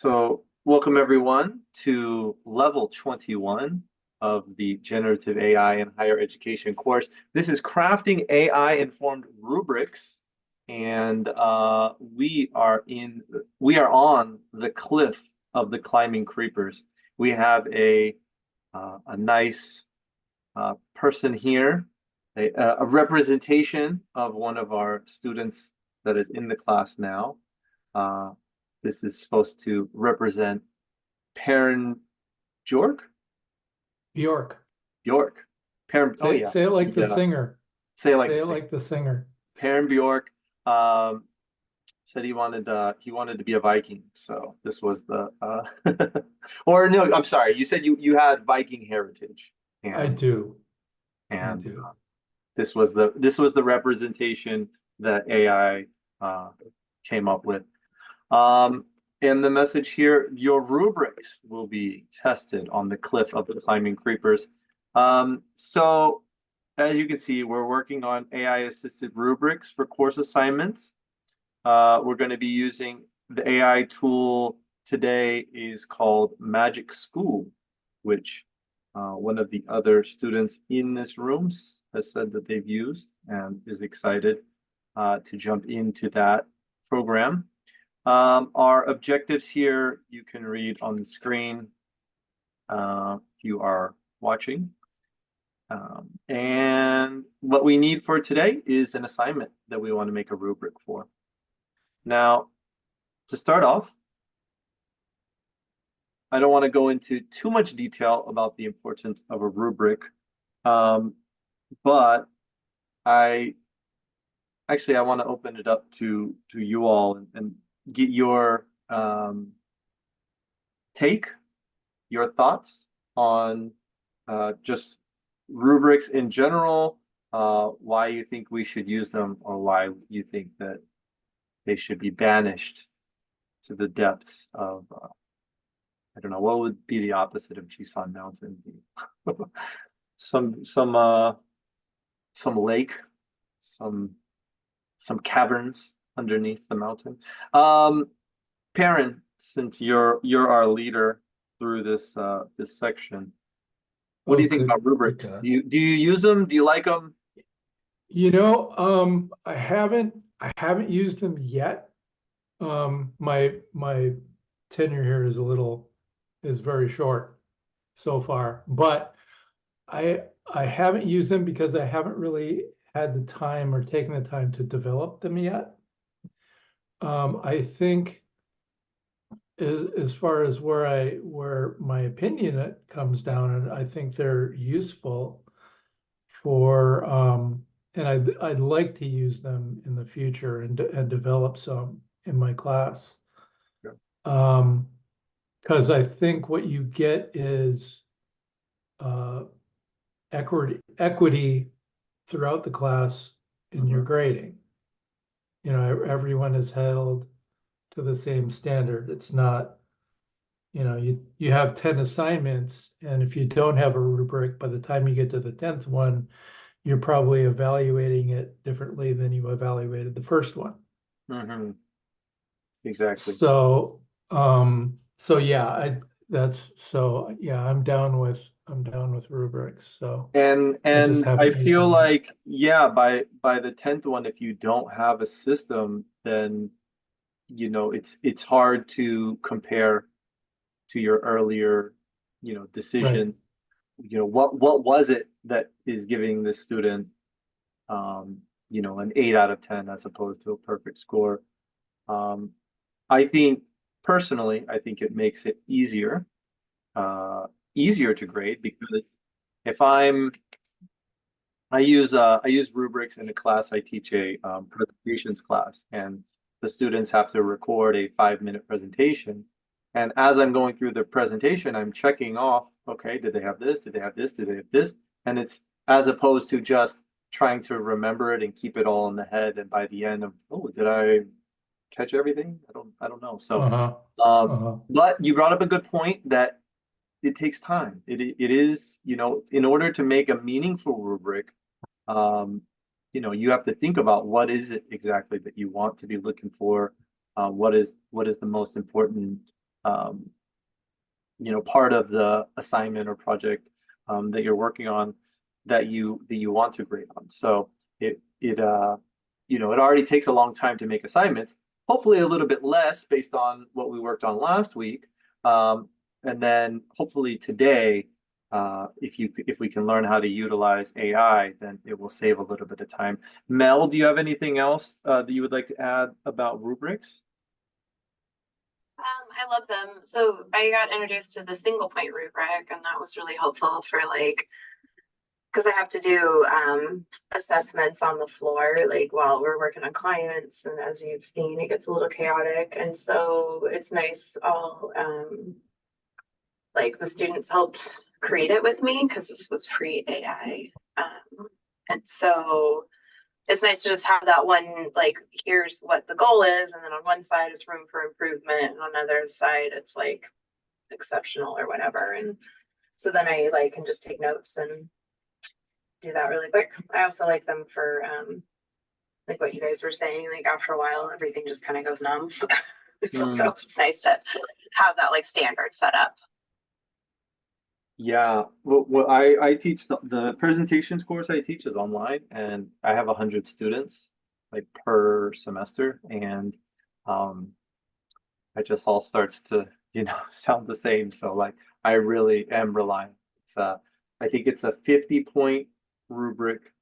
So welcome everyone to level 21 of the Generative AI in Higher Education course. This is Crafting AI-Informed Rubrics, and we are on the cliff of the climbing creepers. We have a nice person here, a representation of one of our students that is in the class now. This is supposed to represent Peren Bjork? Bjork. Bjork. Peren, oh yeah. Say it like the Yeah. singer. Say it like Say the it singer. like the singer. Peren Bjork said he wanted to be a Viking. So this was the or no, I'm sorry. You said you had Viking heritage. I And do. I and do. this was the representation that AI came up with. And the message here, your rubrics will be tested on the cliff of the climbing creepers. So as you can see, we're working on AI-assisted rubrics for course assignments. We're going to be using the AI tool today is called Magic School, which one of the other students in this room has said that they've used and is excited to jump into that program. Our objectives here, you can read on the screen if you are watching. And what we need for today is an assignment that we want to make a rubric for. Now, to start off, I don't want to go into too much detail about the importance of a rubric, but I want to open it up to you all and get your take, your thoughts on just rubrics in general, why you think we should use them, or why you think that they should be banished to the depths of, I don't know, what would be the opposite of Jisan Mountain? some lake, some caverns underneath the mountain. Peren, since you're our leader through this this section, what do you think about rubrics? Do you use them? Do you like them? I haven't used them yet. My tenure here is very short so far, but I haven't used them because I haven't really had the time or taken the time to develop them yet. I think as far as where my opinion comes down, and I think they're useful for and I'd like to use them in the future and develop some in my class. Yeah. Because I think what you get is equity throughout the class in your grading. Everyone is held to the same standard. It's not, you have 10 assignments, and if you don't have a rubric, by the time you get to the 10th one, you're probably evaluating it differently than you evaluated the first one. Mm-hmm. Exactly. So yeah, I'm down with rubrics. So And I I used feel them. like, yeah, by the 10th one, if you don't have a system, then it's hard to compare to your earlier, decision. Right. What was it that is giving the student an 8 out of 10 as opposed to a perfect score. I think personally, I think it makes it easier to grade, because if I use rubrics in a class. I teach a presentations class, and the students have to record a 5-minute presentation. And as I'm going through the presentation, I'm checking off, okay, did they have this? Did they have this? Did they have this? And it's as opposed to just trying to remember it and keep it all in the head. And by the end of, oh, did I catch everything? I don't know. So, but you brought up a good point that it takes time. It is, in order to make a meaningful rubric, you have to think about what is it exactly that you want to be looking for. What is the most important part of the assignment or project that you're working on that you want to grade on. So it already takes a long time to make assignments, hopefully a little bit less based on what we worked on last week. And then hopefully today, if we can learn how to utilize AI, then it will save a little bit of time. Mel, do you have anything else that you would like to add about rubrics? I love them. So I got introduced to the single point rubric, and that was really helpful for like, because I have to do assessments on the floor, like while we're working on clients, and as you've seen, it gets a little chaotic, and so it's nice. All like the students helped create it with me because this was pre-AI, and so it's nice to just have that one, like, here's what the goal is, and then on one side it's room for improvement, and on the other side it's like exceptional or whatever. And so then I like can just take notes and do that really quick. I also like them for like what you guys were saying, like after a while everything just kind of goes numb. So it's nice to have that like standard set up. Yeah, well, I teach the presentations course I teach is online, and I have 100 students like per semester, and it just all starts to sound the same. So like I really am relying. It's I think it's a 50-point rubric,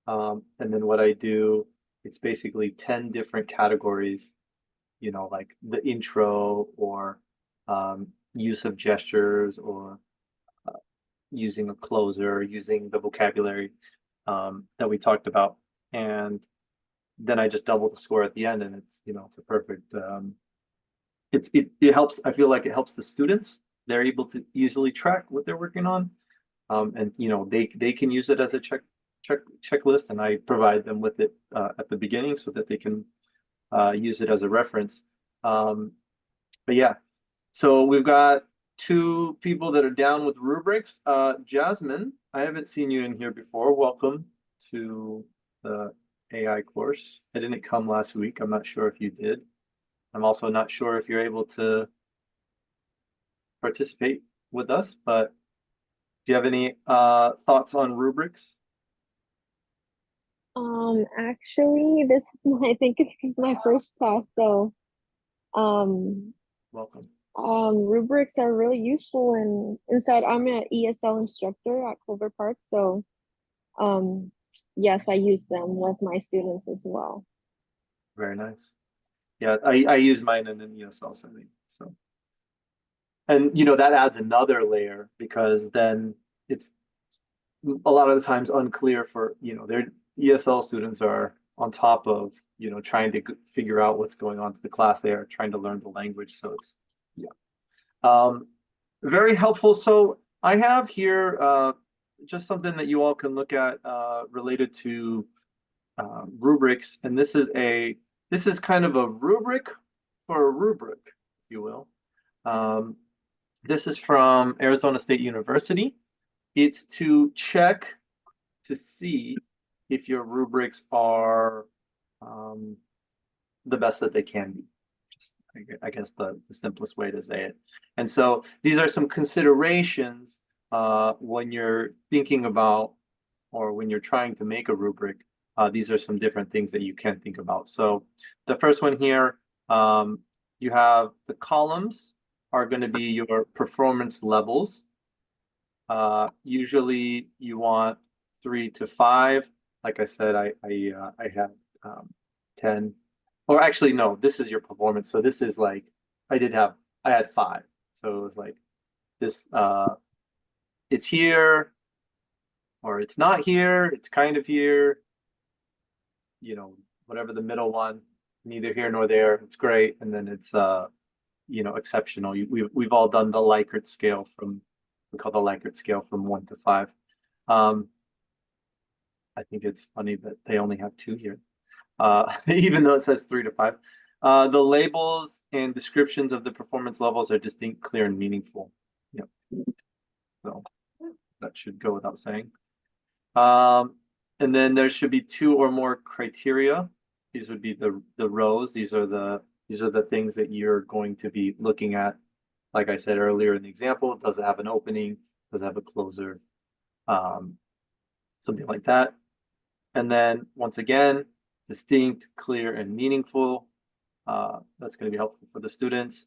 and then what I do, it's basically 10 different categories, like the intro or use of gestures or using a closer, using the vocabulary that we talked about, and then I just double the score at the end, and it's a perfect. It helps. I feel like it helps the students. They're able to easily track what they're working on, and they can use it as a checklist, and I provide them with it at the beginning so that they can use it as a reference. But yeah, so we've got two people that are down with rubrics. Jasmine, I haven't seen you in here before. Welcome to the AI course. I didn't come last week. I'm not sure if you did. I'm also not sure if you're able to participate with us, but do you have any thoughts on rubrics? Actually, this is I think it's my first class, so um Welcome. rubrics are really useful, and inside I'm an ESL instructor at Clover Park, so yes, I use them with my students as well. Very nice. Yeah, I use mine in an ESL setting. So, and that adds another layer, because then it's a lot of the times unclear for their ESL students are on top of trying to figure out what's going on to the class. They are trying to learn the language, so it's very helpful. So I have here just something that you all can look at related to rubrics, and this is kind of a rubric for a rubric, if you will. This is from Arizona State University. It's to check to see if your rubrics are the best that they can be. Just, I guess the simplest way to say it. And so these are some considerations when you're thinking about, or when you're trying to make a rubric. These are some different things that you can think about. So the first one here, you have the columns are going to be your performance levels. Usually you want 3 to 5. Like I said, I had 10, or actually no, this is your performance. So this is like I had 5. So it was like this. It's here, or it's not here. It's kind of here. Whatever the middle one, neither here nor there. It's great, and then it's exceptional. We've all done the Likert scale we call the Likert scale from 1 to 5. I think it's funny that they only have 2 here, even though it says 3 to 5. The labels and descriptions of the performance levels are distinct, clear, and meaningful. Yep. So that should go without saying. And then there should be 2 or more criteria. These would be the rows. These are the things that you're going to be looking at like I said earlier in the example, does it have an opening? Does it have a closer? Something like that. And then once again, distinct, clear, and meaningful. That's going to be helpful for the students.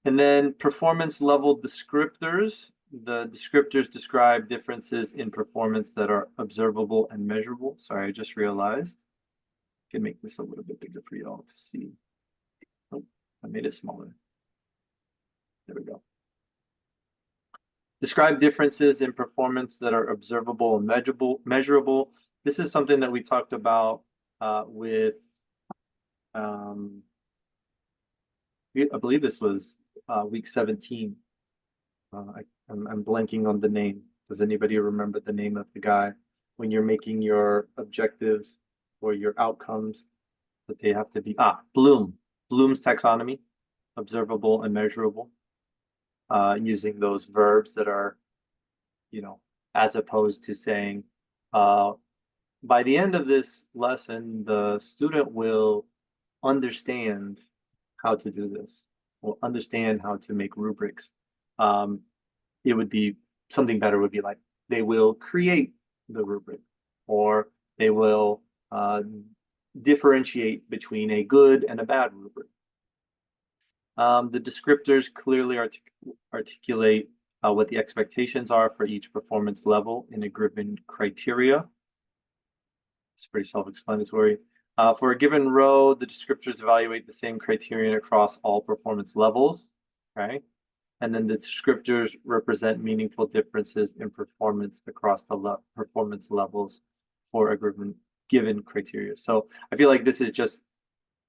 And then performance level descriptors. The descriptors describe differences in performance that are observable and measurable. Sorry, I just realized. I can make this a little bit bigger for you all to see. Oh, I made it smaller. There we go. Describe differences in performance that are observable and measurable. This is something that we talked about with, I believe this was week 17. I'm blanking on the name. Does anybody remember the name of the guy? When you're making your objectives or your outcomes, that they have to be, Bloom's taxonomy, observable and measurable. Using those verbs that are, as opposed to saying, by the end of this lesson, the student will understand how to do this, will understand how to make rubrics. It would be something better would be like, they will create the rubric, or they will differentiate between a good and a bad rubric. The descriptors clearly articulate what the expectations are for each performance level in a given criteria. It's pretty self-explanatory. For a given row, the descriptors evaluate the same criterion across all performance levels, right? And then the descriptors represent meaningful differences in performance across the performance levels for a given criteria. So I feel like this is just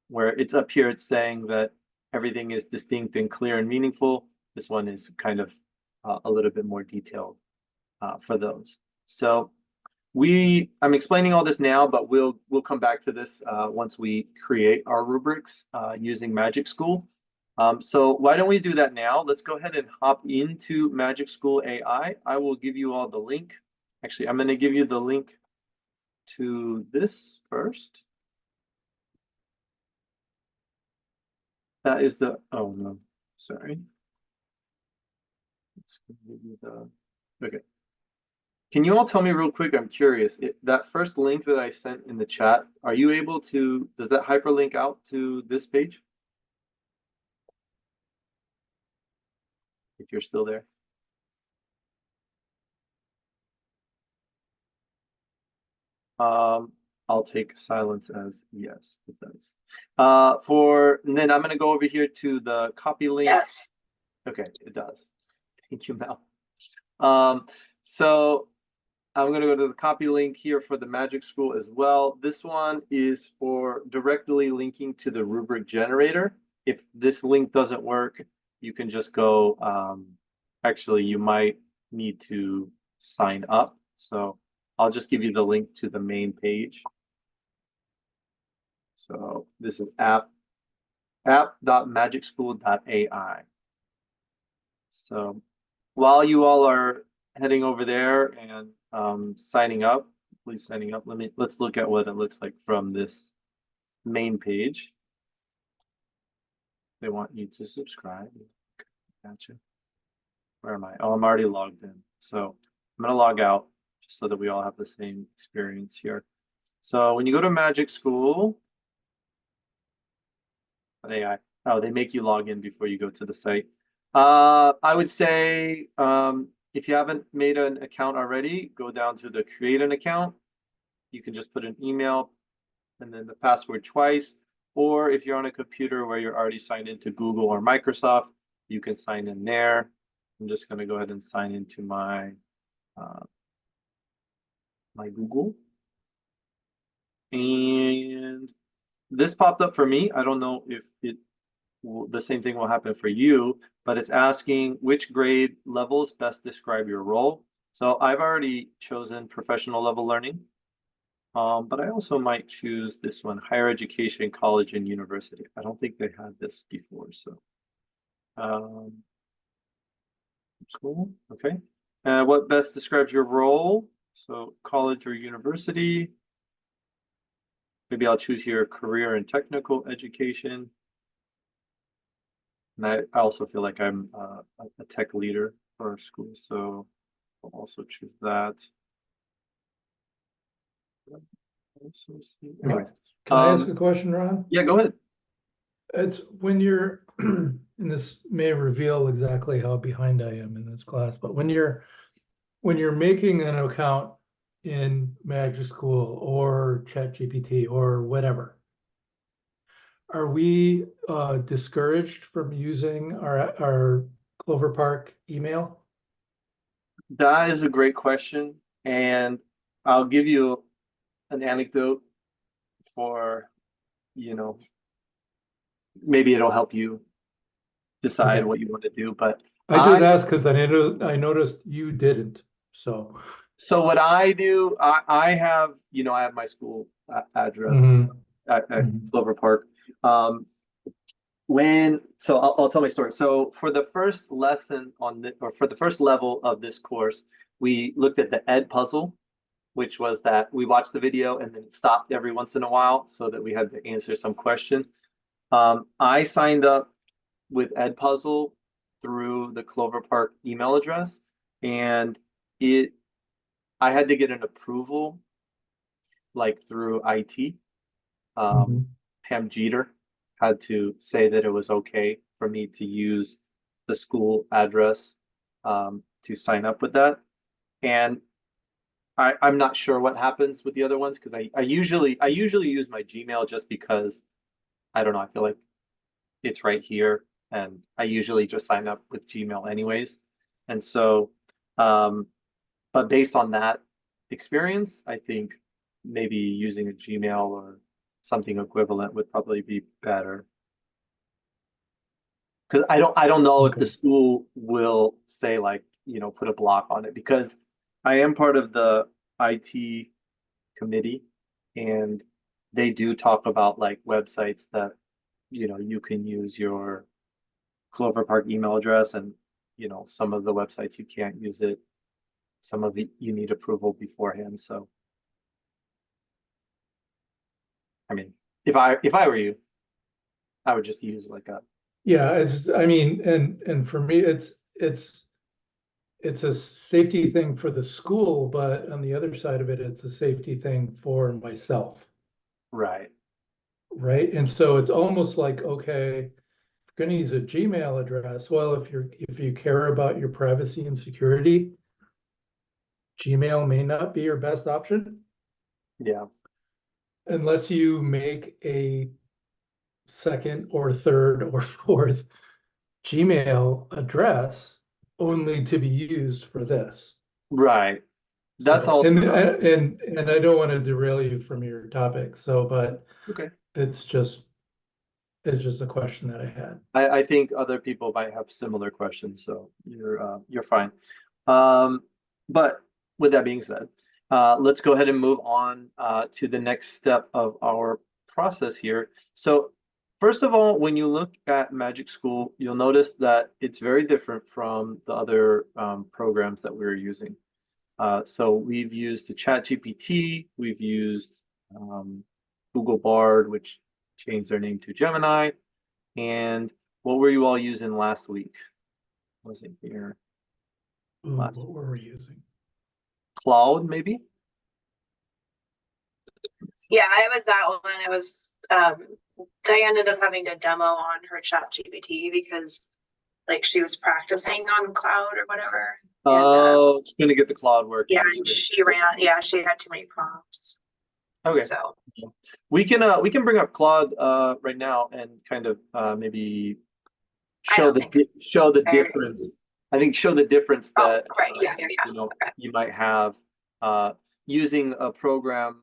where it's up here, it's saying that everything is distinct and clear and meaningful. This one is kind of a little bit more detailed for those. So I'm explaining all this now, but we'll come back to this once we create our rubrics using Magic School. So why don't we do that now? Let's go ahead and hop into Magic School AI. I will give you all the link. Actually, I'm going to give you the link to this first. That is the, oh no, sorry. Let's give you the, okay. Can you all tell me real quick, I'm curious, that first link that I sent in the chat, are you able to, does that hyperlink out to this page? If you're still there. I'll take silence as yes, it does. And then I'm going to go over here to the copy link. Yes. Okay, it does. Thank you, Mel. So I'm going to go to the copy link here for the Magic School as well. This one is for directly linking to the rubric generator. If this link doesn't work, you can just go, actually, you might need to sign up. So I'll just give you the link to the main page. So this is app.magicschool.ai. So while you all are heading over there and signing up, please signing up. Let's look at what it looks like from this main page. They want you to subscribe. Gotcha. Where am I? Oh, I'm already logged in. So I'm gonna log out just so that we all have the same experience here. So when you go to Magic School, AI, oh, they make you log in before you go to the site. I would say if you haven't made an account already, go down to the create an account. You can just put an email and then the password twice. Or if you're on a computer where you're already signed into Google or Microsoft, you can sign in there. I'm just going to go ahead and sign into my my Google. And this popped up for me. I don't know if the same thing will happen for you, but it's asking which grade levels best describe your role. So I've already chosen professional level learning, but I also might choose this one, higher education, college, and university. I don't think they had this before, so school, okay. What best describes your role? So college or university. Maybe I'll choose here career and technical education. And I also feel like I'm a tech leader for our school, so I'll also choose that. Anyways, Can I ask a question, Ron? yeah, go ahead. It's when you're, and this may reveal exactly how behind I am in this class, but when you're making an account in Magic School or ChatGPT or whatever, are we discouraged from using our Clover Park email? That is a great question, and I'll give you an anecdote for, you know, maybe it'll help you decide Okay. what you want to do. But I just asked because I noticed you didn't, so. so what I do, I have, I have my school address Mhm. at Mhm. Clover Park. So I'll tell my story. So for the first lesson or for the first level of this course, we looked at the Ed puzzle, which was that we watched the video and then it stopped every once in a while so that we had to answer some question. I signed up with Ed puzzle through the Clover Park email address, and I had to get an approval like through IT. Mhm. Pam Jeter had to say that it was okay for me to use the school address to sign up with that. And I'm not sure what happens with the other ones because I usually use my Gmail just because I don't know, I feel like it's right here and I usually just sign up with Gmail anyways. And so but based on that experience, I think maybe using a Gmail or something equivalent would probably be better. Because I don't know if the Okay. school will say like, put a block on it because I am part of the IT committee and they do talk about like websites that, you can use your Clover Park email address and, some of the websites you can't use it. Some of it you need approval beforehand. So I mean, if I were you, I would just use like a Yeah, I mean, and for me, it's a safety thing for the school, but on the other side of it, it's a safety thing for myself, right. right? And so it's almost like, okay, if you're gonna use a Gmail address, well, if you care about your privacy and security, Gmail may not be your best option Yeah. unless you make a second or third or fourth Gmail address only to be used for this. Right. That's So, also and an option. and I don't want to derail you from your topic. So, but Okay. it's just a question that I had. I think other people might have similar questions, so you're fine. Um, but with that being said, let's go ahead and move on to the next step of our process here. So first of all, when you look at Magic School, you'll notice that it's very different from the other programs that we're using. So we've used the ChatGPT, we've used Google Bard, which changed their name to Gemini. And what were you all using last week? Wasn't here Ooh, last what were we using? Cloud, maybe? Yeah, I was that one. It was Diane ended up having to demo on her chat GPT because like she was practicing on cloud or whatever. And Oh, it's gonna get the cloud yeah, working. and she had too many prompts. Okay. So We can bring up Claude right now and kind of maybe I show don't think it's show the necessary. difference. I think show the difference Oh, that right. Yeah. Okay. you might have using a program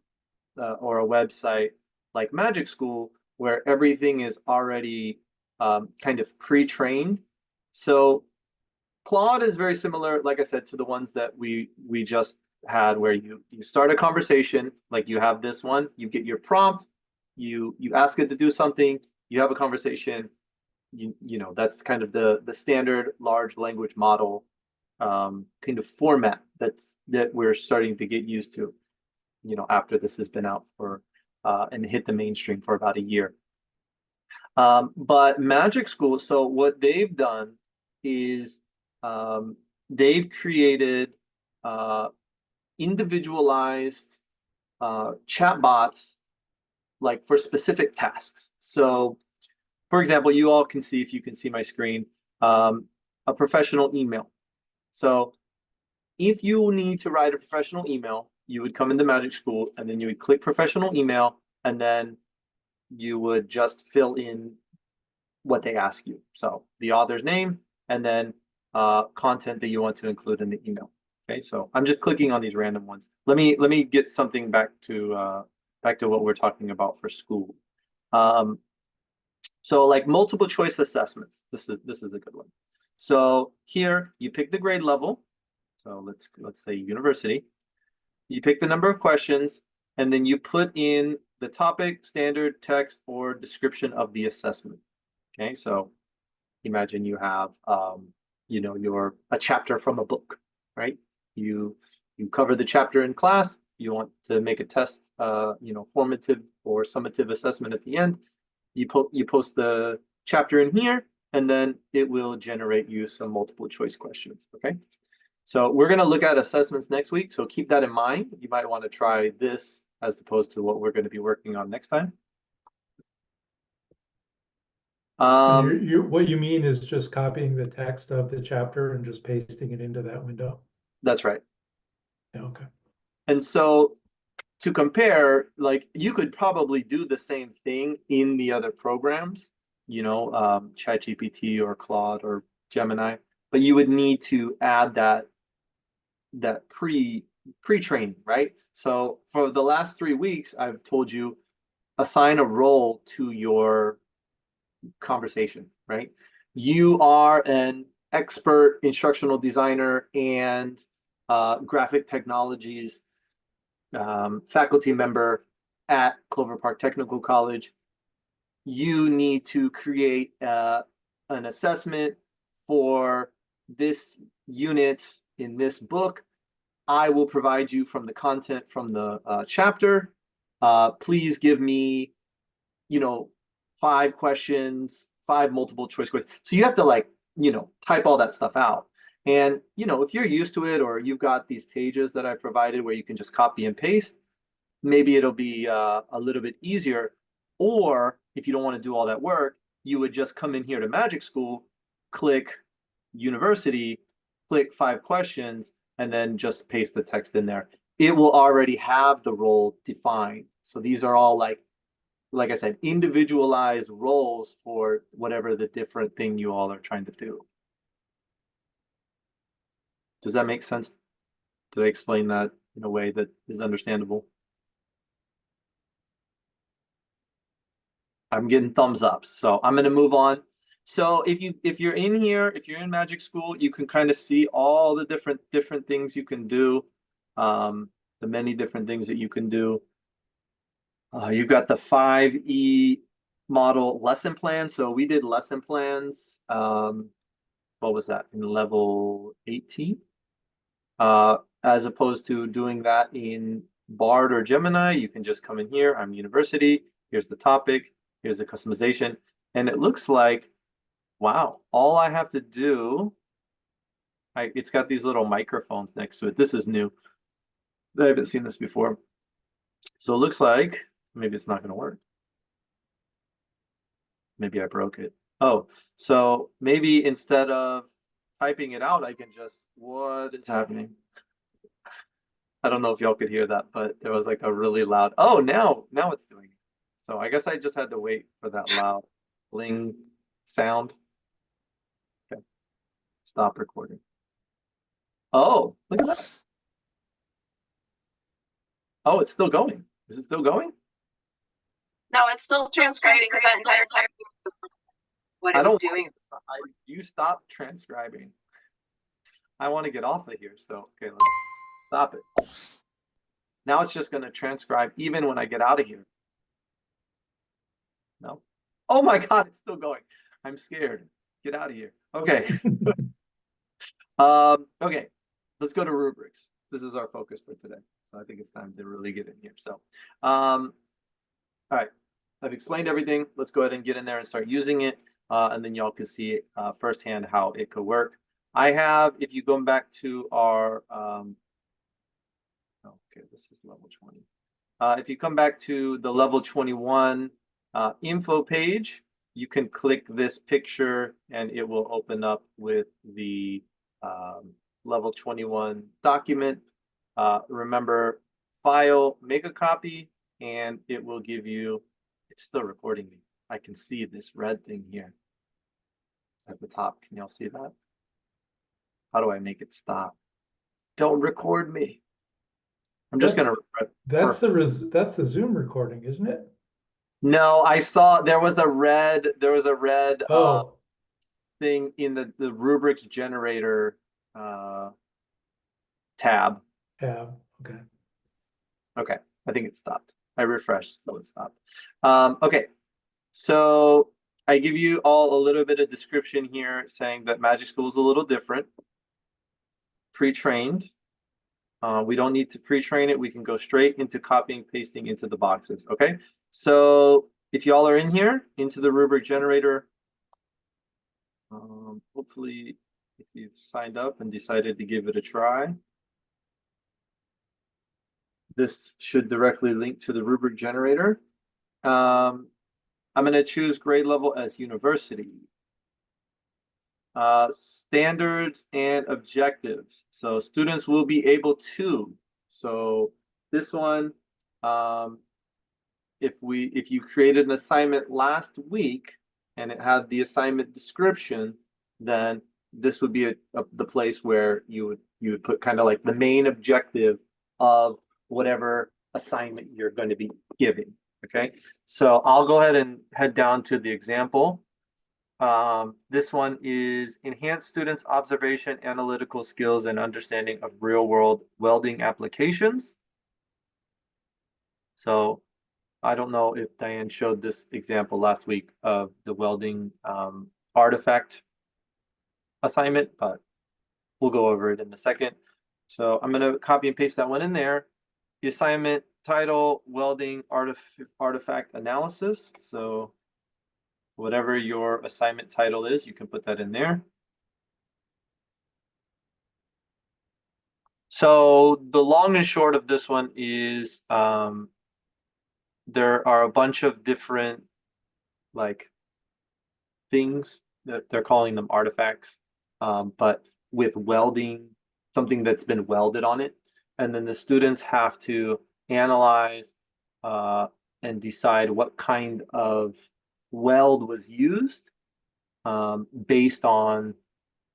or a website like Magic School where everything is already kind of pre-trained. So Claude is very similar, like I said, to the ones that we just had, where you start a conversation, like you have this one, you get your prompt, you ask it to do something, you have a conversation. That's kind of the standard large language model kind of format that we're starting to get used to. After this has been out for and hit the mainstream for about a year. But Magic School, so what they've done is they've created individualized chatbots like for specific tasks. So, for example, you all can see, if you can see my screen, a professional email. So if you need to write a professional email, you would come into Magic School and then you would click professional email, and then you would just fill in what they ask you. So the author's name, and then content that you want to include in the email. Okay, so I'm just clicking on these random ones. Let me get something back to what we're talking about for school. So like multiple choice assessments. This is a good one. So here you pick the grade level. So let's say university. You pick the number of questions, and then you put in the topic, standard, text, or description of the assessment. Okay, so imagine you have a chapter from a book, right? You cover the chapter in class. You want to make a test, formative or summative assessment at the end. You post the chapter in here, and then it will generate you some multiple choice questions. Okay, so we're going to look at assessments next week, so keep that in mind. You might want to try this as opposed to what we're going to be working on next time. What you mean is just copying the text of the chapter and just pasting it into that window. That's right. Yeah, okay. And so to compare, like you could probably do the same thing in the other programs, ChatGPT or Claude or Gemini, but you would need to add that pre-training, right? So for the last 3 weeks, I've told you assign a role to your conversation, right? You are an expert instructional designer and graphic technologies faculty member at Clover Park Technical College. You need to create an assessment for this unit in this book. I will provide you from the content from the chapter. Please give me, 5 questions, 5 multiple choice questions. So you have to type all that stuff out. And, if you're used to it, or you've got these pages that I've provided where you can just copy and paste, maybe it'll be a little bit easier. Or if you don't want to do all that work, you would just come in here to Magic School, click university, click 5 questions, and then just paste the text in there. It will already have the role defined. So these are all like I said, individualized roles for whatever the different thing you all are trying to do. Does that make sense? Did I explain that in a way that is understandable? I'm getting thumbs up, so I'm going to move on. So if you're in here, if you're in Magic School, you can kind of see all the different things you can do, the many different things that you can do. You've got the 5E model lesson plan. So we did lesson plans. What was that, in level 18? As opposed to doing that in Bard or Gemini, you can just come in here. I'm university. Here's the topic. Here's the customization. And it looks like, wow, all I have to do, it's got these little microphones next to it. This is new. I haven't seen this before. So it looks like maybe it's not going to work. Maybe I broke it. Oh, so maybe instead of typing it out, I can just, what is happening? I don't know if y'all could hear that, but there was like a really loud, oh, now it's doing it. So I guess I just had to wait for that loud bling sound. Okay, stop recording. Oh, look at that. Oh, it's still going. Is it still going? No, it's still transcribing because that entire time what it was doing. You stop transcribing. I want to get off of here. So, okay, let's stop it. Now it's just going to transcribe even when I get out of here. No. Oh my God, it's still going. I'm scared. Get out of here. Okay. Okay, let's go to rubrics. This is our focus for today. So I think it's time to really get in here. So, all right. I've explained everything. Let's go ahead and get in there and start using it. And then y'all can see firsthand how it could work. I have, if you go back to our, okay, this is level 20. If you come back to the level 21 info page, you can click this picture and it will open up with the level 21 document. Remember, file, make a copy, and it will give you, it's still recording me. I can see this red thing here at the top. Can y'all see that? How do I make it stop? Don't record me. I'm just gonna. That's the Zoom recording, isn't it? No, I saw there was a red Oh, thing in the rubrics generator tab. yeah, okay. Okay, I think it stopped. I refreshed, so it stopped. Okay, so I give you all a little bit of description here saying that Magic School is a little different. Pre-trained. We don't need to pre-train it. We can go straight into copying, pasting into the boxes. Okay, so if y'all are in here, into the rubric generator, hopefully if you've signed up and decided to give it a try, this should directly link to the rubric generator. I'm going to choose grade level as university. Standards and objectives. So students will be able to. So this one, if you created an assignment last week and it had the assignment description, then this would be the place where you would put kind of like the main objective of whatever assignment you're going to be giving. Okay, so I'll go ahead and head down to the example. This one is enhance students' observation, analytical skills, and understanding of real-world welding applications. So I don't know if Diane showed this example last week of the welding artifact assignment, but we'll go over it in a second. So I'm going to copy and paste that one in there. The assignment title, welding artifact analysis. So whatever your assignment title is, you can put that in there. So the long and short of this one is there are a bunch of different like things that they're calling them artifacts, but with welding, something that's been welded on it. And then the students have to analyze and decide what kind of weld was used based on,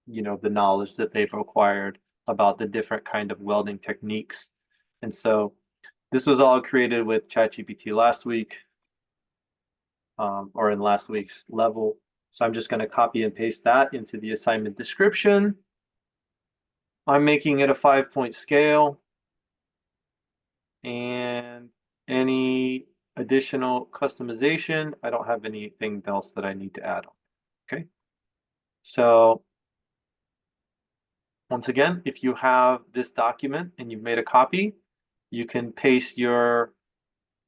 you know, the knowledge that they've acquired about the different kind of welding techniques. And so this was all created with ChatGPT last week or in last week's level. So I'm just going to copy and paste that into the assignment description. I'm making it a 5-point scale. And any additional customization, I don't have anything else that I need to add on. Okay. So once again, if you have this document and you've made a copy, you can paste your,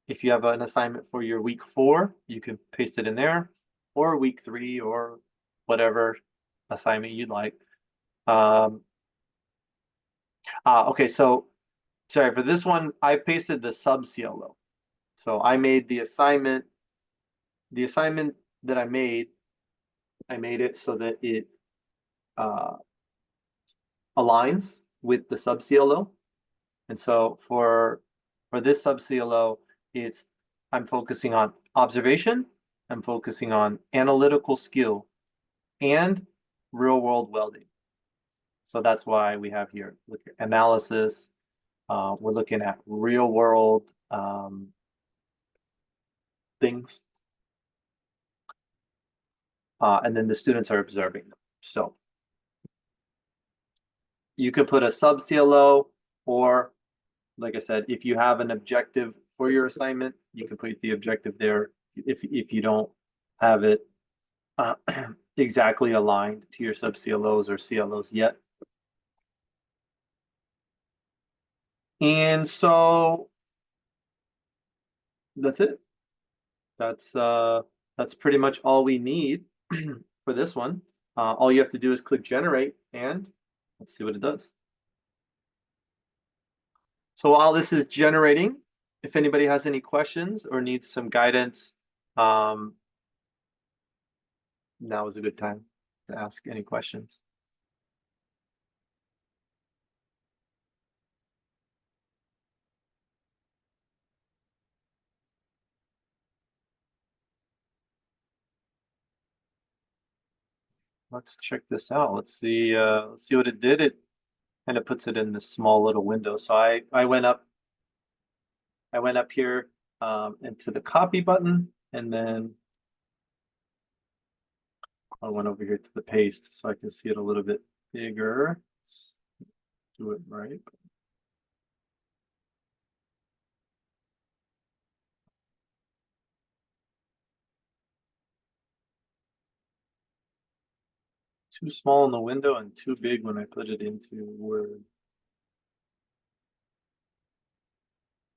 if you have an assignment for your week 4, you can paste it in there, or week 3, or whatever assignment you'd like. Okay, so sorry, for this one, I pasted the sub CLO. So I made the assignment that I made it so that it aligns with the sub CLO. And so for this sub CLO, I'm focusing on observation, I'm focusing on analytical skill and real world welding. So that's why we have here analysis. We're looking at real world things. And then the students are observing them. So you could put a sub CLO, or like I said, if you have an objective for your assignment, you can put the objective there if you don't have it exactly aligned to your sub CLOs or CLOs yet. And so that's it. that's pretty much all we need for this one. All you have to do is click generate and let's see what it does. So while this is generating, if anybody has any questions or needs some guidance, now is a good time to ask any questions. Let's check this out. Let's see what it did. It kind of puts it in this small little window. So I went up here into the copy button, and then I went over here to the paste so I can see it a little bit bigger. Let's do it right. Too small in the window and too big when I put it into Word.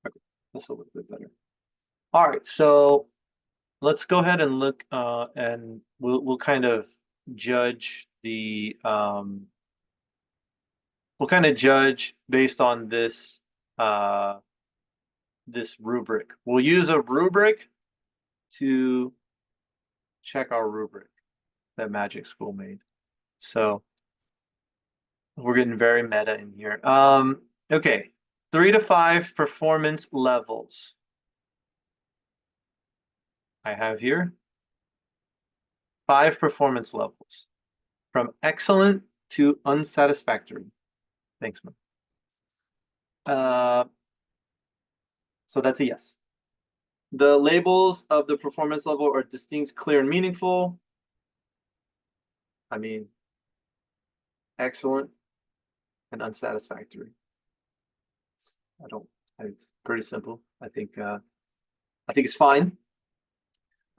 Okay, this will look a bit better. All right, so let's go ahead and look and we'll kind of judge the we'll kind of judge based on this this rubric. We'll use a rubric to check our rubric that Magic School made. So we're getting very meta in here. Okay, 3 to 5 performance levels. I have here 5 performance levels from excellent to unsatisfactory. Thanks, man. So that's a yes. The labels of the performance level are distinct, clear, and meaningful. I mean, excellent and unsatisfactory. It's pretty simple. I think it's fine.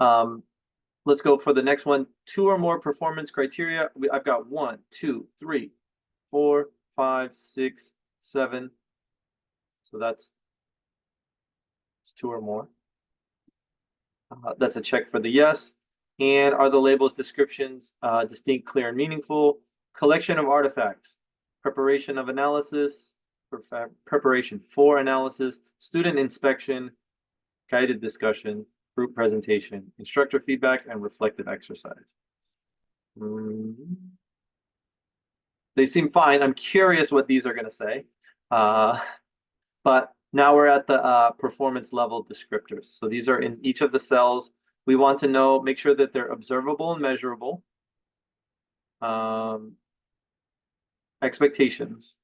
Let's go for the next one. 2 or more performance criteria. I've got 1, 2, 3, 4, 5, 6, 7. So it's 2 or more. That's a check for the yes. And are the labels descriptions distinct, clear, and meaningful? Collection of artifacts, preparation of analysis, preparation for analysis, student inspection, guided discussion, group presentation, instructor feedback, and reflective exercise. They seem fine. I'm curious what these are going to say. But now we're at the performance level descriptors. So these are in each of the cells. We want to know, make sure that they're observable and measurable. Expectations.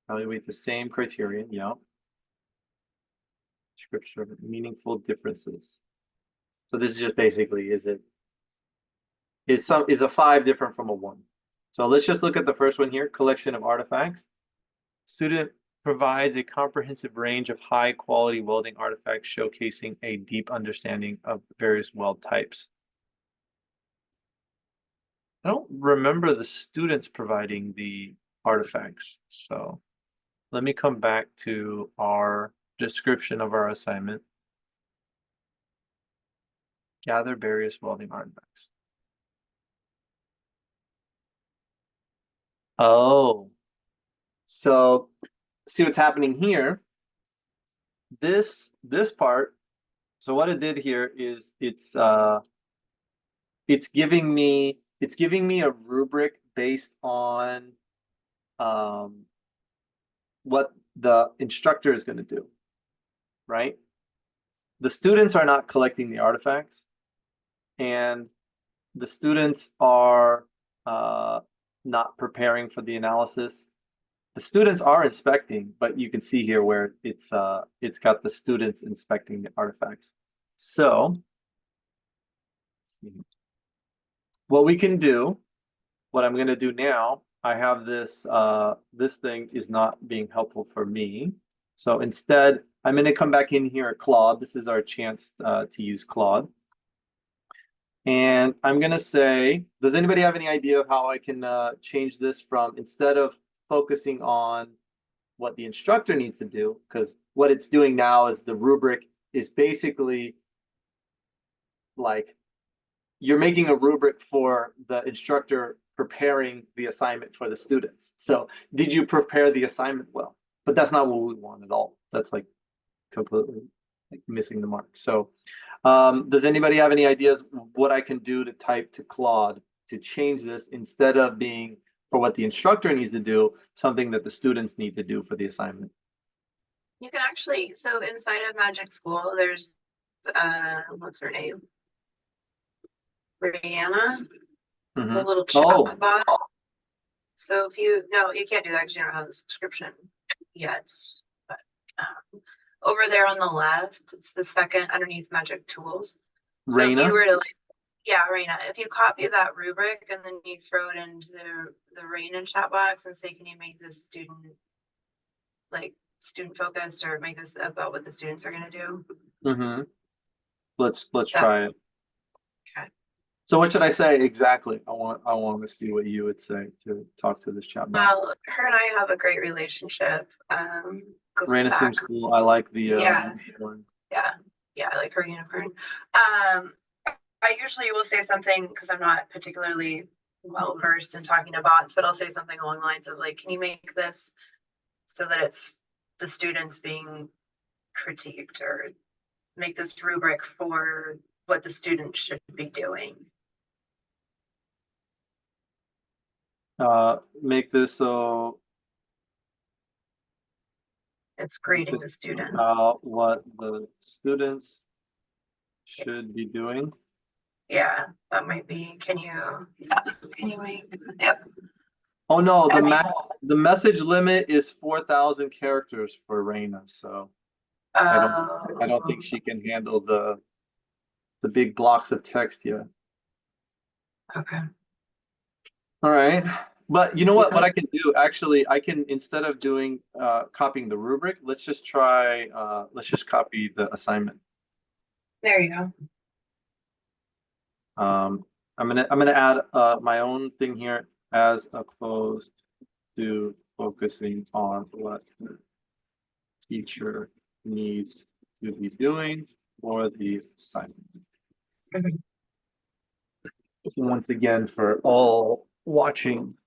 Evaluate the same criterion, yeah. Description of meaningful differences. So this is just basically, is a 5 different from a 1? So let's just look at the first one here, collection of artifacts. Student provides a comprehensive range of high quality welding artifacts showcasing a deep understanding of various weld types. I don't remember the students providing the artifacts, so let me come back to our description of our assignment. Gather various welding artifacts. Oh, so see what's happening here. This part. So what it did here is it's giving me a rubric based on what the instructor is going to do, right? The students are not collecting the artifacts, and the students are not preparing for the analysis. The students are inspecting, but you can see here where it's got the students inspecting the artifacts. So what we can do, what I'm going to do now, I have this, this thing is not being helpful for me. So instead, I'm going to come back in here at Claude. This is our chance to use Claude. And I'm going to say, does anybody have any idea of how I can change this from, instead of focusing on what the instructor needs to do, because what it's doing now is the rubric is basically like you're making a rubric for the instructor preparing the assignment for the students. So did you prepare the assignment well? But that's not what we want at all. That's like completely like missing the mark. So does anybody have any ideas what I can do to type to Claude to change this instead of being for what the instructor needs to do, something that the students need to do for the assignment? You can actually, so inside of Magic School, there's what's her name? Brianna, the Mhm. little chat Oh, bot. So if you, no, you can't do that because you don't have the subscription yet. But over there on the left, it's the second underneath Magic Tools. So if you Raina. were to like, yeah, Raina, if you copy that rubric and then you throw it into the Raina chat box and say, can you make this student like student focused or make this about what the students are going to do? Mm-hmm. Let's That- try it. Okay. So what should I say exactly? I want to see what you would say to talk to this chatbot. Well, her and I have a great relationship. Goes Raina back. seems cool. I like the Yeah. one. Yeah, I like her unicorn. I usually will say something because I'm not particularly well versed in talking to bots, but I'll say something along the lines of like, can you make this so that it's the students being critiqued, or make this rubric for what the students should be doing? Make this so It's grading the students. what the students should be doing. Yeah, that might be. Can you make? Yep. Oh no, the message limit is 4,000 characters for Raina, so I don't think she can handle the big blocks of text yet. Okay. All right. But you know what I can do? Actually, I can, instead of doing copying the rubric, let's just try let's just copy the assignment. There you go. I'm gonna add my own thing here as opposed to focusing on what the teacher needs to be doing for the assignment. Mhm. Once again, for all watching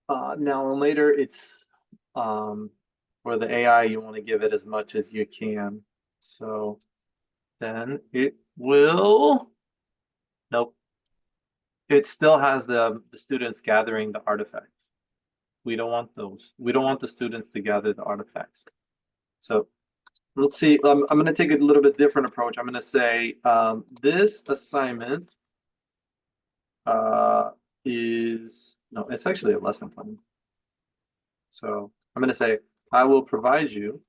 now and later, it's for the AI, you want to give it as much as you can. So then it will, nope. It still has the students gathering the artifacts. We don't want those. We don't want the students to gather the artifacts. So let's see. I'm going to take a little bit different approach. I'm going to say this assignment is, no, it's actually a lesson plan. So I'm going to say, I will provide you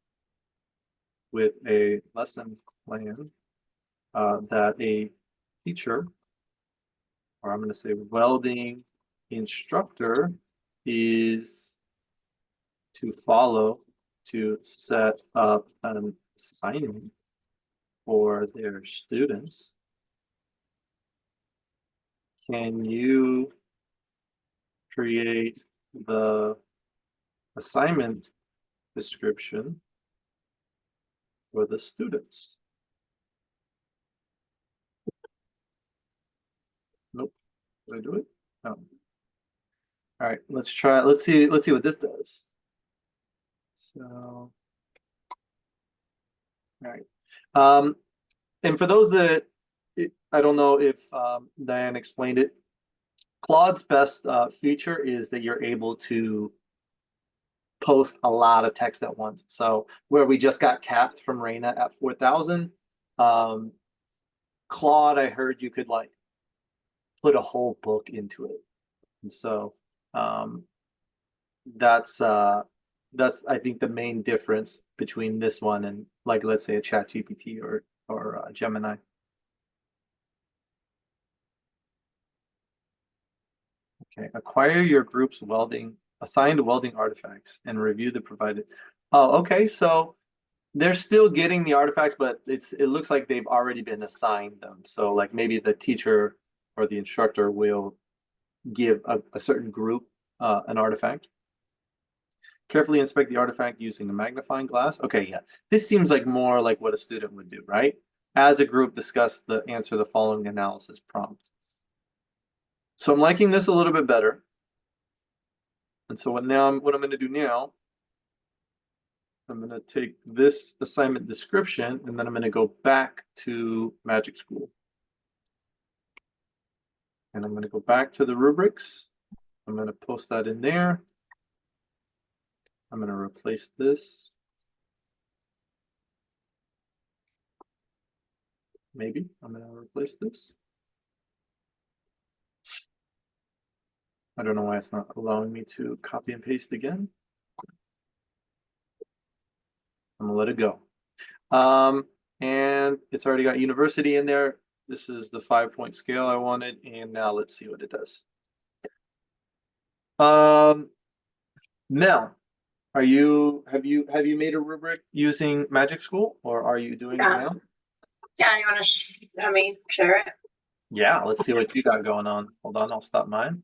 with a lesson plan that a teacher, or I'm going to say welding instructor, is to follow to set up an assignment for their students. Can you create the assignment description for the students? Nope. Did I do it? No. All right, let's try. Let's see what this does. So, all right. And for those that I don't know if Diane explained it, Claude's best feature is that you're able to post a lot of text at once. So where we just got capped from Raina at 4,000, Claude, I heard you could like put a whole book into it. And so that's I think the main difference between this one and like let's say a ChatGPT or Gemini. Okay, acquire your group's assigned welding artifacts and review the provided. Oh, okay, so they're still getting the artifacts, but it looks like they've already been assigned them. So like maybe the teacher or the instructor will give a certain group an artifact. Carefully inspect the artifact using a magnifying glass. Okay, yeah. This seems like more like what a student would do, right? As a group, discuss the answer the following analysis prompt. So I'm liking this a little bit better. And so what I'm going to do now, I'm going to take this assignment description and then I'm going to go back to Magic School. And I'm going to go back to the rubrics. I'm going to post that in there. I'm going to replace this. Maybe I'm going to replace this. I don't know why it's not allowing me to copy and paste again. I'm gonna let it go. And it's already got university in there. This is the 5-point scale I wanted, and now let's see what it does. Mel, have you made a rubric using Magic School, or are you doing it now? Yeah, you want to let me share it? Yeah, let's see what you got going on. Hold on, I'll stop mine.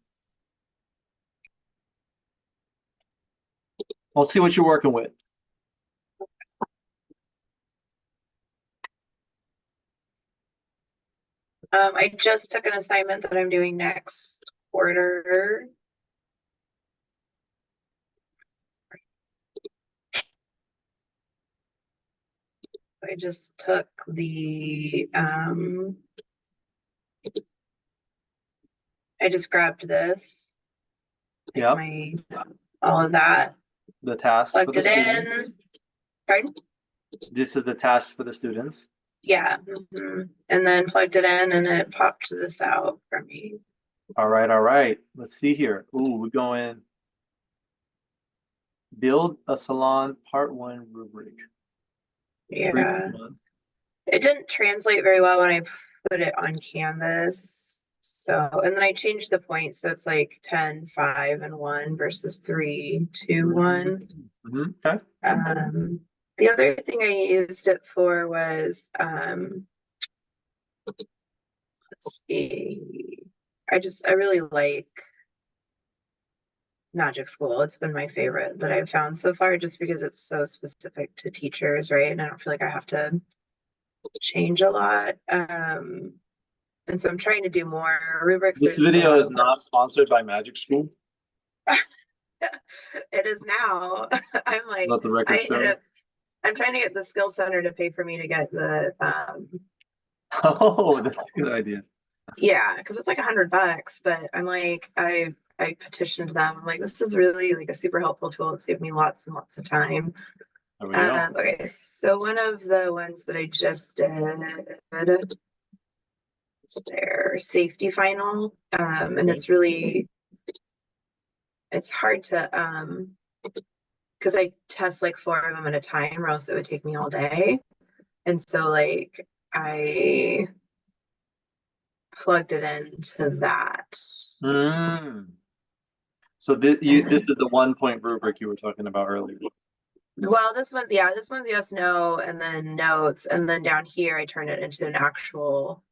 Let's see what you're working with. I just took an assignment that I'm doing next quarter. I just took the I just grabbed this. Yeah. All of that. The tasks for Plugged the it students. in. Pardon? This is the tasks for the students. Yeah. And then plugged it in and it popped this out for me. All right. Let's see here. Ooh, we're going build a salon part 1 rubric. Yeah. It didn't translate very well when I put it on Canvas. So, and then I changed the point. So it's like 10, 5, and 1 versus 3, 2, 1. Okay. The other thing I used it for was, let's see. I really like Magic School. It's been my favorite that I've found so far, just because it's so specific to teachers, right? And I don't feel like I have to change a lot. And so I'm trying to do more rubrics. This video is not sponsored by Magic School. It is now. I'm like, Let the record show. I'm trying to get the skill center to pay for me to get the Oh, that's a good idea. yeah, because it's like $100, but I'm like, I petitioned them. I'm like, this is really like a super helpful tool. It saved me lots and lots of time. There we go. Okay, so one of the ones that I just did is their safety final. And it's really, it's hard to because I test like 4 of them at a time, or else it would take me all day. And so like I plugged it into that. So this is the 1-point rubric you were talking about earlier. Well, this one's yes, no, and then notes, and then down here I turned it into an actual.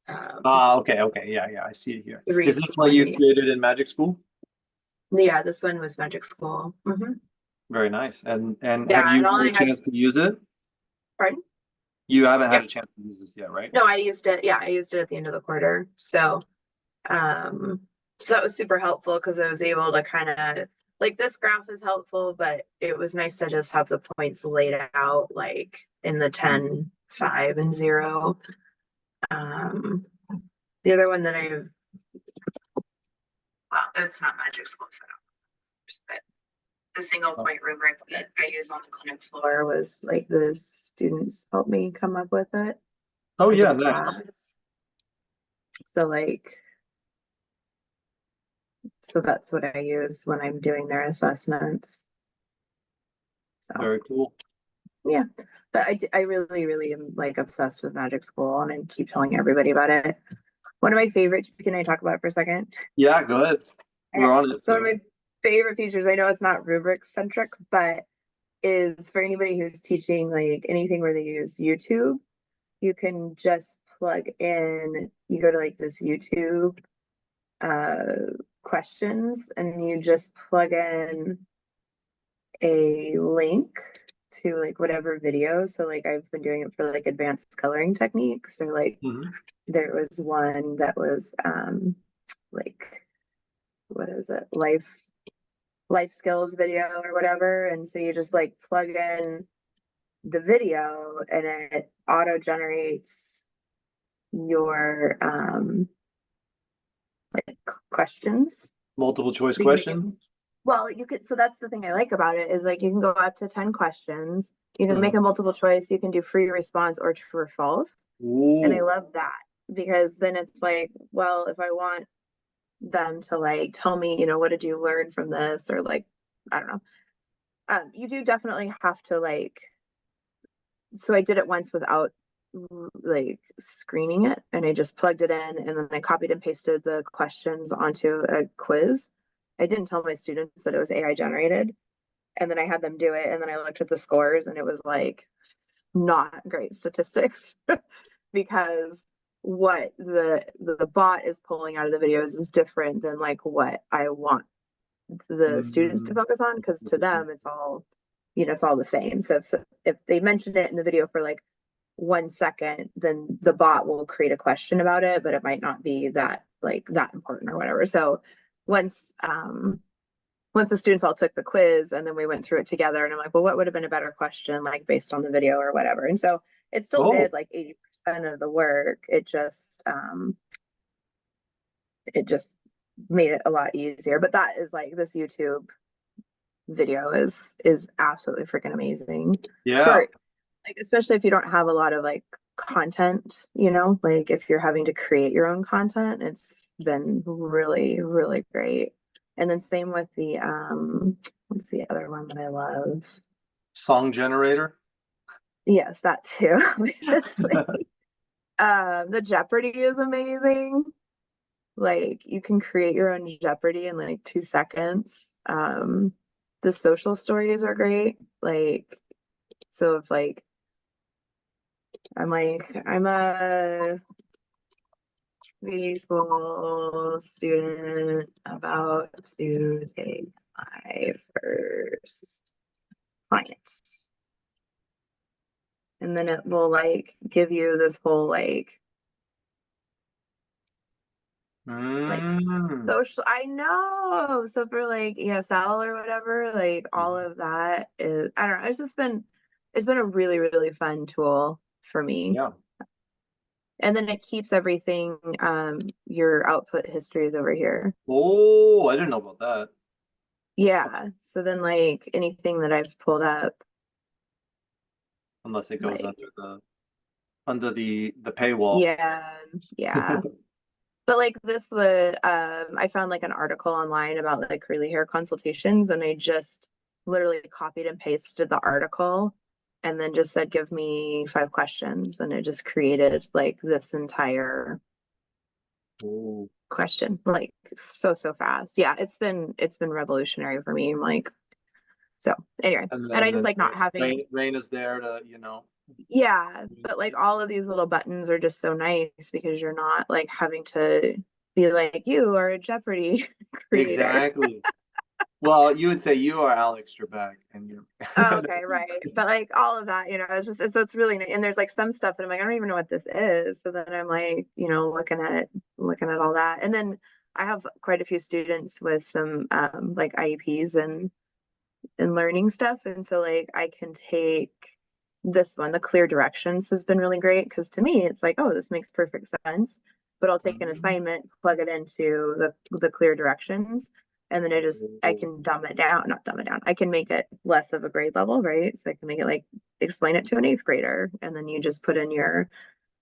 Okay, yeah, I see it here. Is this what you created in Magic School? Yeah, this one was Magic School. Very nice. And Yeah, have you had a chance to use it? Pardon? You haven't had a chance to use this yet, right? No, I used it. Yeah, I used it at the end of the quarter. So, so that was super helpful because I was able to kind of like this graph is helpful, but it was nice to just have the points laid out like in the 10, 5, and 0. The other one that well, it's not Magic School setup, but the single point rubric that I use on the clinic floor was like the students helped me come up with it. Oh yeah, nice. So like, so that's what I use when I'm doing their assessments. So very cool. Yeah, but I really am like obsessed with Magic School, and I keep telling everybody about it. One of my favorite, can I talk about it for a second? Yeah, go ahead. We're on it. So one of my favorite features, I know it's not rubric centric, but is for anybody who's teaching like anything where they use YouTube, you can just plug in, you go to like this YouTube questions and you just plug in a link to like whatever video. So like I've been doing it for like advanced coloring techniques, or like Mhm. there was one that was like, what is it, life skills video or whatever. And so you just like plug in the video and it auto generates your like questions. Multiple choice So you question. can, well, you could, so that's the thing I like about it is like you can go up to 10 questions. You can make a multiple choice, you can do free response or true or false. And I Ooh. love that because then it's like, well, if I want them to like tell me, you know, what did you learn from this, or like, I don't know. You do definitely have to like, so I did it once without like screening it, and I just plugged it in and then I copied and pasted the questions onto a quiz. I didn't tell my students that it was AI generated, and then I had them do it, and then I looked at the scores and it was like not great statistics because what the bot is pulling out of the videos is different than like what I want the students to Mm. focus on, because to them it's all, you know, it's all the same. So if they mentioned it in the video for like 1 second, then the bot will create a question about it, but it might not be that like that important or whatever. So once once the students all took the quiz and then we went through it together, and I'm like, well, what would have been a better question, like based on the video or whatever. And so it still Oh, did like 80% of the work. It just made it a lot easier. But that is like, this YouTube video is absolutely freaking amazing yeah. for like, especially if you don't have a lot of like content, you know, like if you're having to create your own content, it's been really, really great. And then same with the what's the other one that I love? Song generator. Yes, that too. It's like, the Jeopardy is amazing. Like you can create your own Jeopardy in like 2 seconds. The social stories are great. Like, so if like I'm a preschool student about to take my first client. And then it will like give you this whole like Mm. social, I know. So for like ESL or whatever, like all of that is, I don't know, it's been a really, really fun tool for me. Yeah. And then it keeps everything, your output history is over here. Oh, I didn't know about that. Yeah. So then like anything that I've pulled up, Unless it goes like, under the paywall. yeah, yeah. But like this was, I found like an article online about like curly hair consultations, and I just literally copied and pasted the article and then just said, give me 5 questions. And it just created like this entire Ooh. question, like so, so fast. Yeah, it's been revolutionary for me. I'm like, so anyway, and I just Then like not having, Rain is there to, yeah, but like all of these little buttons are just so nice because you're not like having to be like, you are a Jeopardy creator. exactly. Well, you would say you are Alex Trebek, and you're Oh, okay, right. But like all of that, you know, it's just it's really nice. And there's like some stuff that I'm like, I don't even know what this is. So then I'm like, you know, looking at all that. And then I have quite a few students with some like IEPs and learning stuff. And so like I can take this one, the clear directions has been really great, because to me it's like, oh, this makes perfect sense. But I'll take an assignment, plug it into the clear directions, and then I can dumb it down, not dumb it down. I can make it less of a grade level, right? So I can make it like explain it to an 8th grader, and then you just put in your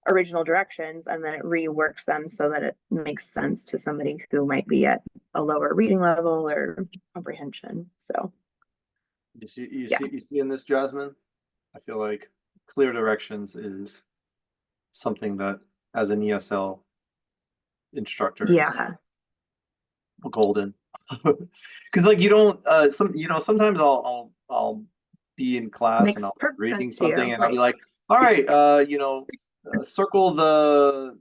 original directions and then it reworks them so that it makes sense to somebody who might be at a lower reading level or comprehension. So yeah. you see in this, Jasmine? I feel like clear directions is something that, as an ESL instructor, is Yeah. golden. Because like you don't sometimes I'll be in class and Makes I'll be perfect reading sense to something you. and I'll be Like, like, all right, circle the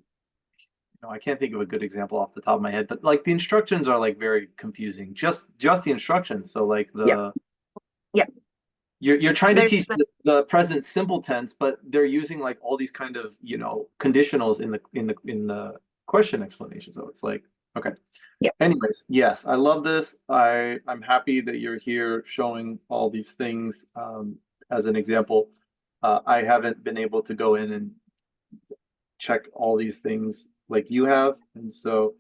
I can't think of a good example off the top of my head, but like the instructions are like very confusing. Just the instructions. So like Yep. Yep. you're trying to There's teach the present simple tense, but they're using like all these kind of, conditionals in the question explanation. So it's like, okay. Yep. Anyways, yes, I love this. I'm happy that you're here showing all these things as an example. I haven't been able to go in and check all these things like you have, and so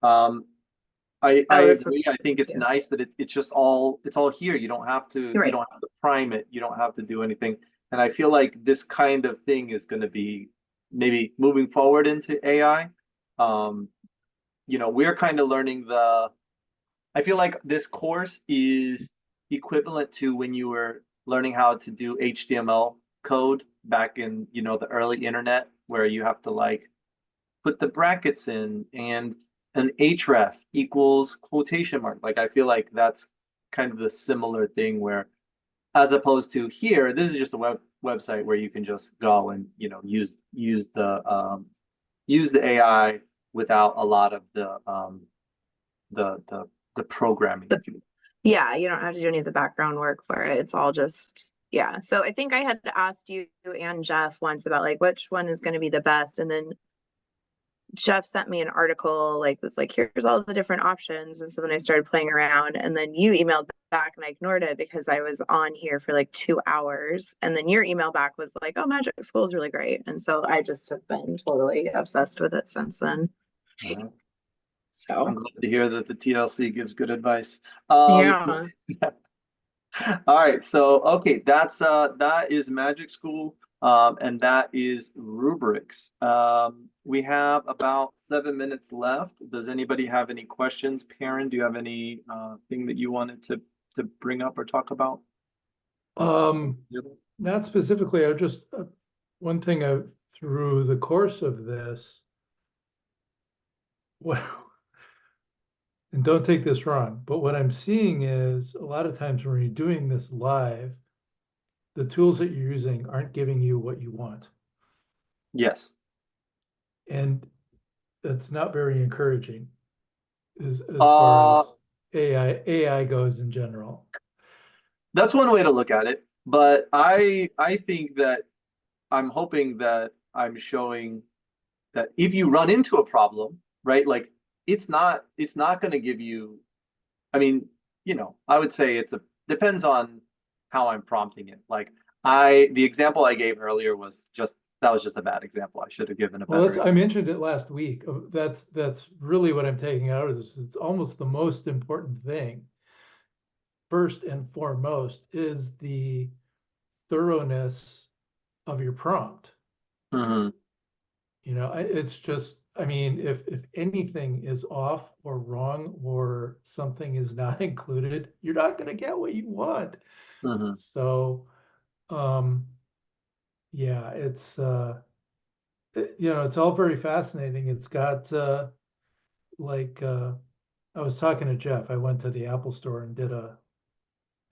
I Oh, this was agree. I think it's cute. nice that it's just it's all here. You don't have to Right. you don't have to prime it. You don't have to do anything. And I feel like this kind of thing is going to be maybe moving forward into AI. We're kind of learning I feel like this course is equivalent to when you were learning how to do HTML code back in, the early internet, where you have to like put the brackets in and an href equals quotation mark. Like I feel like that's kind of the similar thing where, as opposed to here, this is just a website where you can just go and use the AI without a lot of the programming. Yeah, you don't have to do any of the background work for it. It's all just, yeah. So I think I had asked you and Jeff once about like which one is going to be the best. And then Jeff sent me an article, like it's like, here's all the different options. And so then I started playing around, and then you emailed back and I ignored it because I was on here for like 2 hours. And then your email back was like, oh, Magic School is really great. And so I just have been totally obsessed with it since then. I'm So glad to hear that the TLC gives good advice. yeah. All right, so okay, that is Magic School, and that is Rubrics. We have about 7 minutes left. Does anybody have any questions? Peren, do you have any thing that you wanted to bring up or talk about? Not specifically. I just one thing through the course of this. Well, and don't take this wrong, but what I'm seeing is a lot of times when you're doing this live, the tools that you're using aren't giving you what you want. Yes. And that's not very encouraging as far as AI goes in general. That's one way to look at it, but I think that I'm hoping that I'm showing that if you run into a problem, right, like it's not going to give you, I mean, I would say depends on how I'm prompting it. Like the example I gave earlier was just a bad example. I should have given a better. I mentioned it last week. That's really what I'm taking out of this. It's almost the most important thing. First and foremost is the thoroughness of your prompt. Mm-hmm. It's just, I mean, if anything is off or wrong or something is not included, you're not going to get what you want. Mm-hmm. So, yeah, it's it's all very fascinating. It's got I was talking to Jeff. I went to the Apple store and did a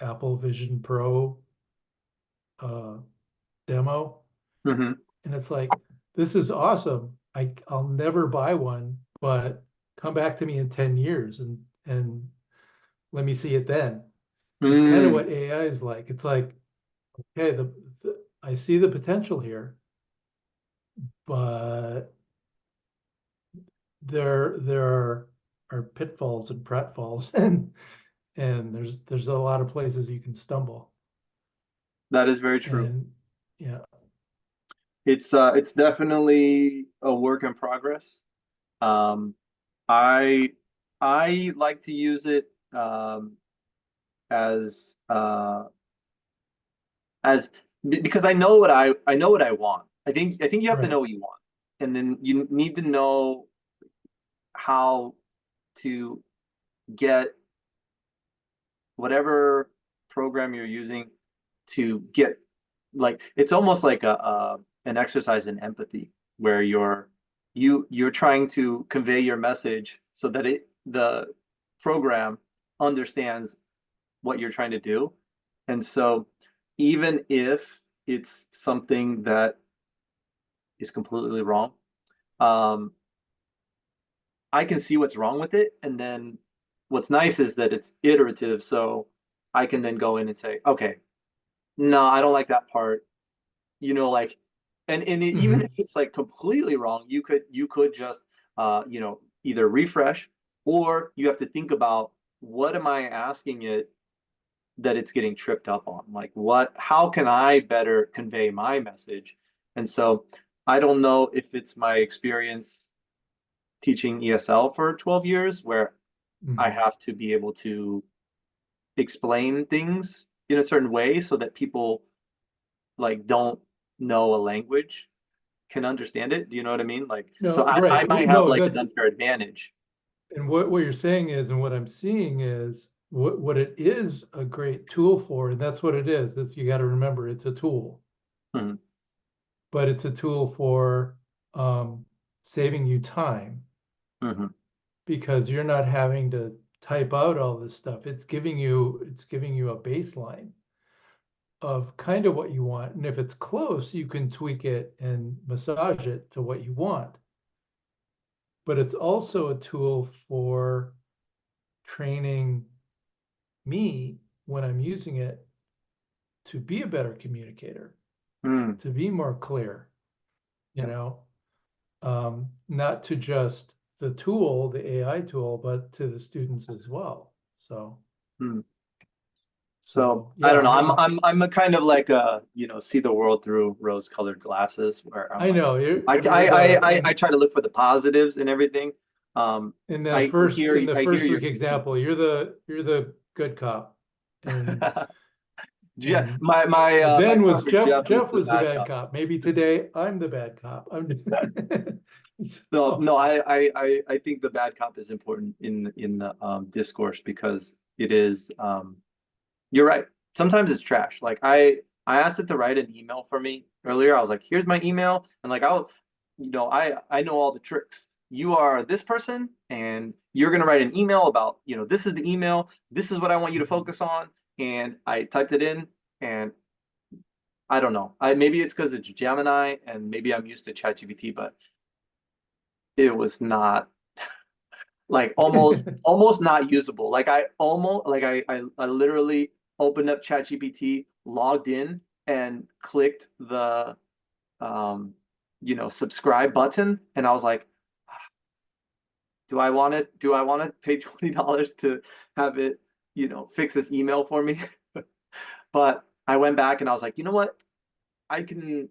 Apple Vision Pro demo. Mm-hmm. And it's like, this is awesome. I'll never buy one, but come back to me in 10 years and let me see it then. It's kind of what AI is like. It's like, okay, I see the potential here, but there are pitfalls and pratfalls and there's a lot of places you can stumble. That is very true. And yeah. It's definitely a work in progress. Um, I like to use it as because I know what I want. I think you have to know what you want, and then you need to know how to get whatever program you're using to get, like, it's almost like an exercise in empathy where you're trying to convey your message so that the program understands what you're trying to do. And so even if it's something that is completely wrong, um, I can see what's wrong with it. And then what's nice is that it's iterative. So I can then go in and say, okay, no, I don't like that part. Like, even if it's like completely wrong, you could just, either refresh, or you have to think about, what am I asking it that it's getting tripped up on? Like, how can I better convey my message? And so I don't know if it's my experience teaching ESL for 12 years where I have to be able to explain things in a certain way so that people like don't know a language can understand it. Do you know what I mean? Like, so No, I right. might have No, like an that's, unfair advantage. and what you're saying is, and what I'm seeing is, what it is a great tool for, and that's what it is. It's, you got to remember, it's a tool, Mhm. but it's a tool for saving you time, Mhm. because you're not having to type out all this stuff. It's giving you a baseline of kind of what you want. And if it's close, you can tweak it and massage it to what you want. But it's also a tool for training me when I'm using it to be a better communicator, Mm. to be more clear, you Yeah. know, not to just the tool, the AI tool, but to the students as well. So, Mm. So I yeah, don't know. I mean, I'm a kind of like a, see the world through rose-colored glasses, where I'm I like, know I try to look for the positives in everything. in I hear the I hear first your week example, you're the good cop, and Yeah, and my then was partner Jeff is Jeff the was the bad bad cop. cop. Maybe today I'm the bad cop. No, So, no, I think the bad cop is important in the discourse, because it is, you're right. Sometimes it's trash. Like, I asked it to write an email for me earlier. I was like, here's my email, and like, I know all the tricks. You are this person, and you're gonna write an email about, this is the email. This is what I want you to focus on. And I typed it in, and I don't know. Maybe it's because it's Gemini, and maybe I'm used to ChatGPT, but it was not, like, almost not usable. Like, I literally opened up ChatGPT, logged in, and clicked the subscribe button, and I was like, do I want to pay $20 to have it, fix this email for me? But I went back and I was like, you know what? I can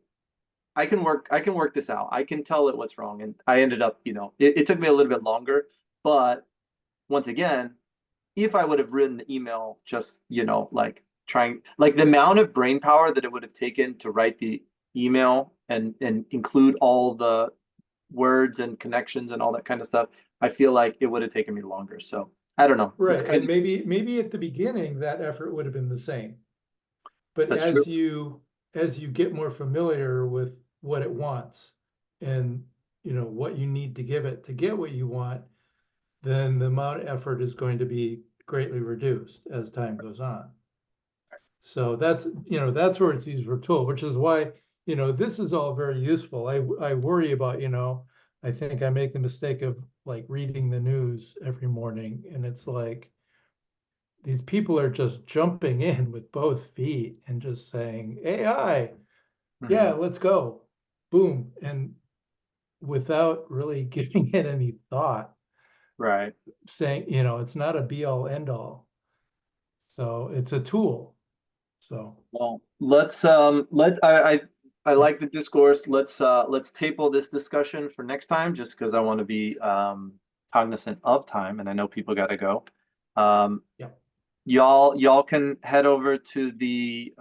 I can work this out. I can tell it what's wrong. And I ended up, it took me a little bit longer, but once again, if I would have written the email, just, like, trying, like, the amount of brain power that it would have taken to write the email and include all the words and connections and all that kind of stuff, I feel like it would have taken me longer. So I don't know. It's right, kind and of, maybe at the beginning that effort would have been the same, but that's true. as you get more familiar with what it wants, and what you need to give it to get what you want, then the amount of effort is going to be greatly reduced as time goes on. So that's where it's used for tool, which is why, this is all very useful. I worry about, I think I make the mistake of like reading the news every morning, and it's like these people are just jumping in with both feet and just saying, AI, yeah, Mhm. let's go. Boom. And without really giving it any thought, Right. saying, it's not a be all end all. So it's a tool. So, Well, let's I like the discourse. Let's table this discussion for next time, just because I want to be cognizant of time, and I know people got to go. yeah. Y'all can head over to the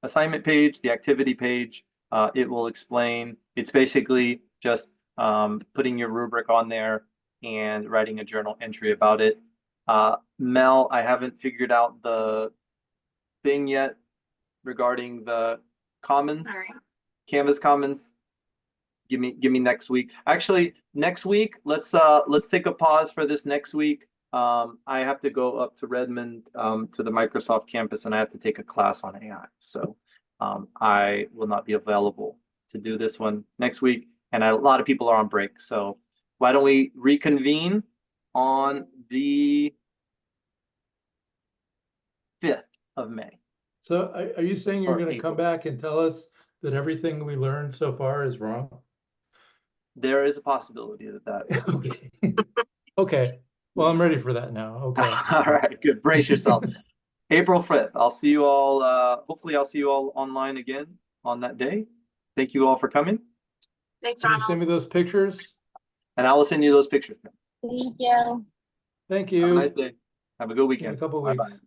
assignment page, the activity page. It will explain. It's basically just putting your rubric on there and writing a journal entry about it. Mel, I haven't figured out the thing yet regarding the commons, All right. Canvas commons. Give me next week. Actually, next week, let's take a pause for this next week. I have to go up to Redmond to the Microsoft campus, and I have to take a class on AI. So I will not be available to do this one next week. And a lot of people are on break. So why don't we reconvene on the 5th of May? So are you saying you're Or gonna come April. back and tell us that everything we learned so far is wrong? There is a possibility that Okay. Okay, well, I'm ready for that now, okay. All right, good. Brace yourself. April 5th. I'll see you all. Hopefully, I'll see you all online again on that day. Thank you all for coming, Thanks, Can you send Ronald. me those pictures? and I will send you those pictures. Thank you. Thank Have a nice you. day. Have a good In a weekend. couple Bye weeks. bye.